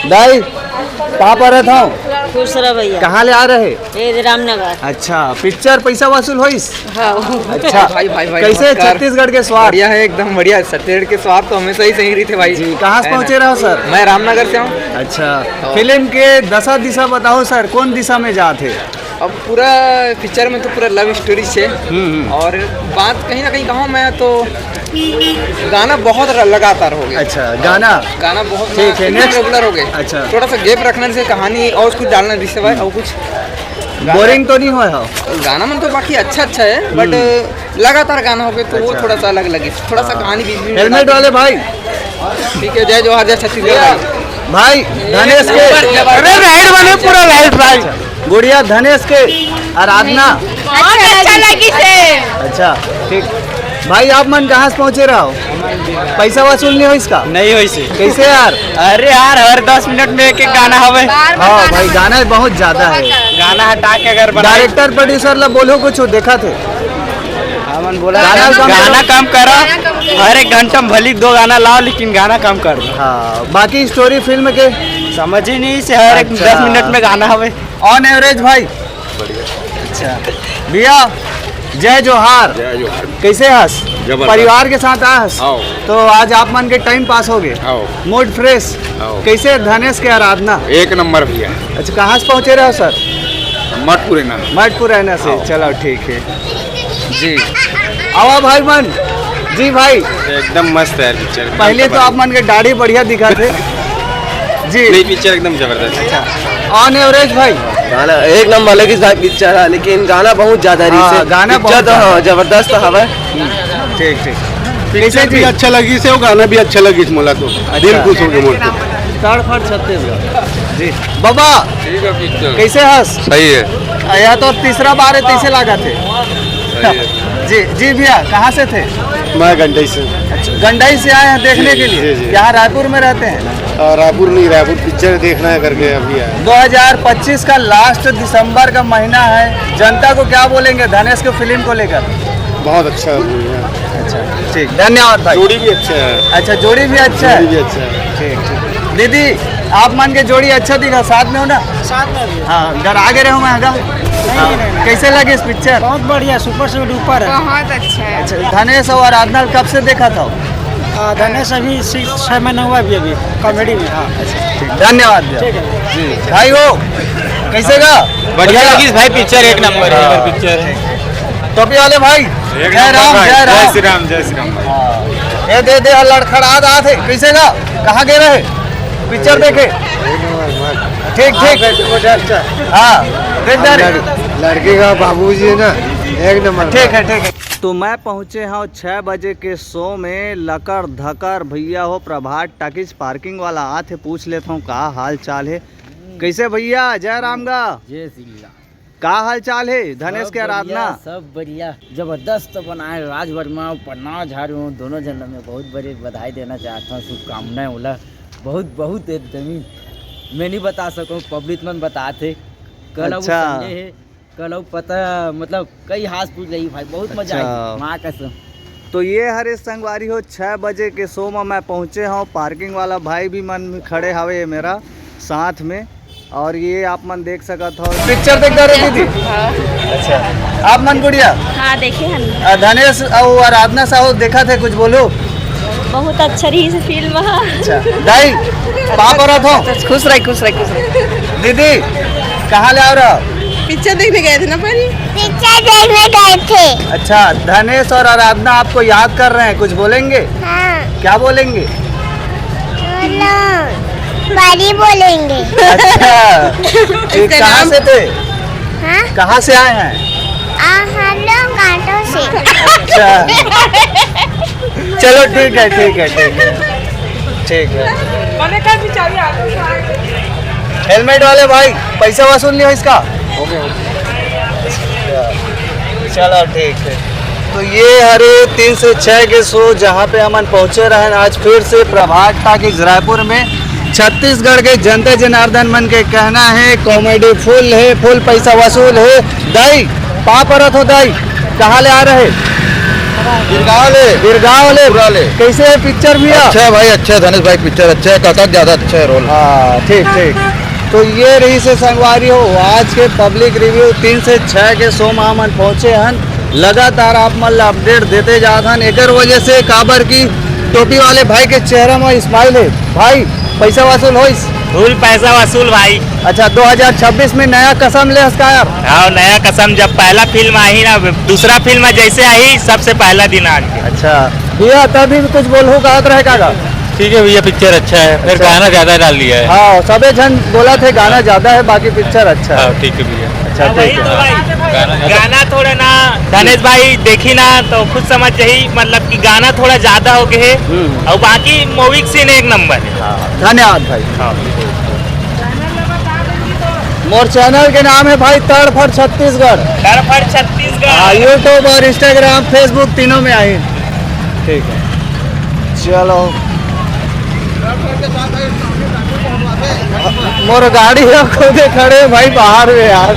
दाई कहाँ पर रहता हूँ? खुश रह भैया। कहाँ ले आ रहे? ये रामनगर। अच्छा, पिक्चर पैसा वसूल होइस? हाँ। अच्छा भाई कैसे नमस्कार। छत्तीसगढ़ के स्वाद? बढ़िया है, एकदम बढ़िया। छत्तीसगढ़ के स्वाद तो हमेशा ही सही रही थे भाई। जी, कहाँ से पहुँचे रहो सर? मैं रामनगर से हूँ। अच्छा, फिल्म के दशा दिशा बताओ सर, कौन दिशा में जाते? अब पूरा पिक्चर में तो पूरा लव स्टोरी है। और बात कहीं ना कहीं कहूँ मैं तो गाना बहुत लगातार हो गया। अच्छा, गाना बहुत ठीक है, next। रेगुलर हो गए। अच्छा। थोड़ा सा गैप रखने से कहानी और कुछ डालना जिससे भाई और कुछ बोरिंग तो नहीं हुआ हो? गाना मन तो बाकी अच्छा है, बट लगातार गाना हो गया तो वो अच्छा। थोड़ा सा अलग लगे। थोड़ा सा कहानी बीच में हेलमेट वाले भाई, ठीक है। जय जोहार, जय छत्तीसगढ़ भाई धनेश के, अरे राइट वाले पूरा राइट गुड़िया धनेश के, आराधना। अच्छा लगी से। अच्छा ठीक भाई, आप मन कहाँ से पहुँचे रहो? पैसा वसूल नहीं हो इसका? नहीं हो इसे कैसे यार? अरे यार हर 10 मिनट में एक गाना हवे। हाँ भाई, गाना बहुत ज्यादा है। गाना हटा के अगर डायरेक्टर प्रोड्यूसर ला बोलो कुछ देखा थे? हमन बोला गाना कम करो। हर एक घंटा में भली 2 गाना लाओ, लेकिन गाना कम कर दो। हाँ, बाकी स्टोरी फिल्म के समझ ही नहीं से हर एक अच्छा। 10 मिनट में गाना हवे। ऑन एवरेज भाई। अच्छा भैया, जय जोहार। कैसे हंस? परिवार के साथ आस? तो आज आप मन के टाइम पास हो गए, मूड फ्रेश। कैसे धनेश के आराधना? एक नंबर भैया। अच्छा, कहाँ से पहुँचे रहे हो सर? मठपुर ना। मठपुर रहना से, चलो ठीक है जी। आवा भाई मन जी। भाई एकदम मस्त है पिक्चर। पहले तो आप मन के दाढ़ी बढ़िया दिखा थे जी। नहीं, पिक्चर एकदम जबरदस्त है। अच्छा, ऑन एवरेज भाई गाना एक नंबर अलग ही पिक्चर है, लेकिन गाना बहुत ज्यादा हाँ, गाना बहुत हाँ जबरदस्त हवा। ठीक ठीक। पिक्चर भी अच्छा लगी से, वो गाना भी अच्छा लगी मोला तो दिल खुश हो गया मोला। तड़फड़ छत्तीसगढ़ जी। बाबा ठीक है पिक्चर। कैसे हंस? सही है। यह तो तीसरा बार है, कैसे लगा थे? सही है। जी जी भैया, कहाँ से थे? मैं घंटे से अच्छा, गंडाई से आए हैं देखने के लिए? जी। यहाँ रायपुर में रहते हैं? रायपुर नहीं, रायपुर पिक्चर देखना है करके अभी आया। 2025 का लास्ट दिसंबर का महीना है, जनता को क्या बोलेंगे धनेश के फिल्म को लेकर? बहुत अच्छा मूवी है। अच्छा ठीक, धन्यवाद भाई। जोड़ी भी अच्छा है। अच्छा, जोड़ी भी अच्छा जोड़ी है। भी अच्छा है। ठीक ठीक। दीदी आप मन के जोड़ी अच्छा दिखा, साथ में हो ना? साथ में। हाँ, घर आगे रहो मैं आगा। कैसे लगे इस पिक्चर? बहुत बढ़िया, सुपर से डुपर है। बहुत अच्छा है। अच्छा, धनेश और आराधना कब से देखा था? धनेश अभी 6 महीना हुआ अभी कॉमेडी में। हाँ ठीक, धन्यवाद भैया। ठीक है जी भाई हो, कैसे गा? बढ़िया लगी भाई पिक्चर, एक नंबर है पिक्चर। टोपी वाले भाई, जय राम जय राम। श्री राम, जय श्री राम। ये दे लड़खड़ा रहा थे, कैसे गा? कहाँ गए रहे? पिक्चर देखे? ठीक ठीक। हाँ देख लड़के का बाबूजी है ना, एक नंबर। ठीक है। तो मैं पहुँचे हूँ 6 बजे के शो में। लकड़ धकर भैया हो प्रभात टाकिज पार्किंग वाला आते, पूछ लेता हूँ का हाल चाल है। कैसे भैया? जय राम गा। जय श्री राम। का हाल चाल है? धनेश के आराधना सब बढ़िया, जबरदस्त बनाए। राज वर्मा और पन्ना झारू दोनों जनों में बहुत बड़ी बधाई देना चाहता हूँ, शुभकामनाएं। बोला बहुत बहुत एकदम मैं नहीं बता सकूँ, पब्लिक में बताते। कल अच्छा। संडे है, कल पता मतलब कई हाथ पूछ रही भाई, बहुत मजा आई माँ कसम। तो ये हरे संगवारी हो 6 बजे के शो में मैं पहुँचे हूँ। पार्किंग वाला भाई भी मन में खड़े हवे ये मेरा साथ में, और ये आप मन देख सकत हो। पिक्चर देख रहे दीदी? अच्छा, आप मन गुड़िया? हाँ देखे हैं, धनेश और आराधना साहू देखा थे, कुछ बोलो? बहुत अच्छा रही से फिल्म। अच्छा दाई कहाँ पर हो? खुश रहे। दीदी कहाँ ले आ रहा? पिक्चर देखने गए थे ना परी। पिक्चर देखने गए थे। अच्छा, धनेश और आराधना आपको याद कर रहे हैं, कुछ बोलेंगे? हाँ क्या बोलेंगे? बड़ी बोलेंगे। अच्छा ठीक, कहाँ से थे? हाँ कहाँ से आए हैं? हम लोग घाटों से। अच्छा चलो ठीक है। हेलमेट वाले भाई, पैसा वसूल नहीं हो इसका? चलो ठीक है। तो ये हरे 3 से 6 के शो जहाँ पे हम पहुँचे रहे आज फिर से प्रभात टाकिज रायपुर में। छत्तीसगढ़ के जनता जनार्दन मन के कहना है कॉमेडी फुल है, फुल पैसा वसूल है। दाई कहाँ पर हो? दाई कहाँ ले आ रहे? बिरगावले कैसे है पिक्चर भैया? अच्छा है भाई, अच्छा है धनेश भाई, पिक्चर अच्छा है, काका ज्यादा अच्छा है रोल। हाँ ठीक ठीक। तो ये रही से संगवारी हो आज के पब्लिक रिव्यू 3 से 6 के शो में हमन पहुँचे हन। लगातार आप मन अपडेट देते जात हन। एक वजह से काबर की टोपी वाले भाई के चेहरा में स्माइल है। भाई पैसा वसूल हो? फुल पैसा वसूल भाई। अच्छा 2026 में नया कसम ले हस्कायर? हाँ नया कसम, जब पहला फिल्म आई ना, दूसरा फिल्म जैसे आई सबसे पहला दिन आज। अच्छा भैया तभी कुछ बोलू कहत रहे काका? ठीक है भैया, पिक्चर अच्छा है, फिर गाना ज्यादा डाल दिया है। हाँ सबे जन बोला थे गाना ज्यादा है, बाकी पिक्चर अच्छा है। ठीक है भैया। अच्छा ठीक है। गाना थोड़ा ना धनेश भाई देखी ना तो खुद समझ जाही, मतलब कि गाना थोड़ा ज्यादा हो गए है और बाकी मूवी सीन एक नंबर है। धन्यवाद भाई। मोर चैनल के नाम है भाई तड़फड़ छत्तीसगढ़। तड़फड़ छत्तीसगढ़ यूट्यूब और इंस्टाग्राम फेसबुक तीनों में आई। ठीक है चलो। मोर गाड़ी खुद खड़े भाई बाहर में यार।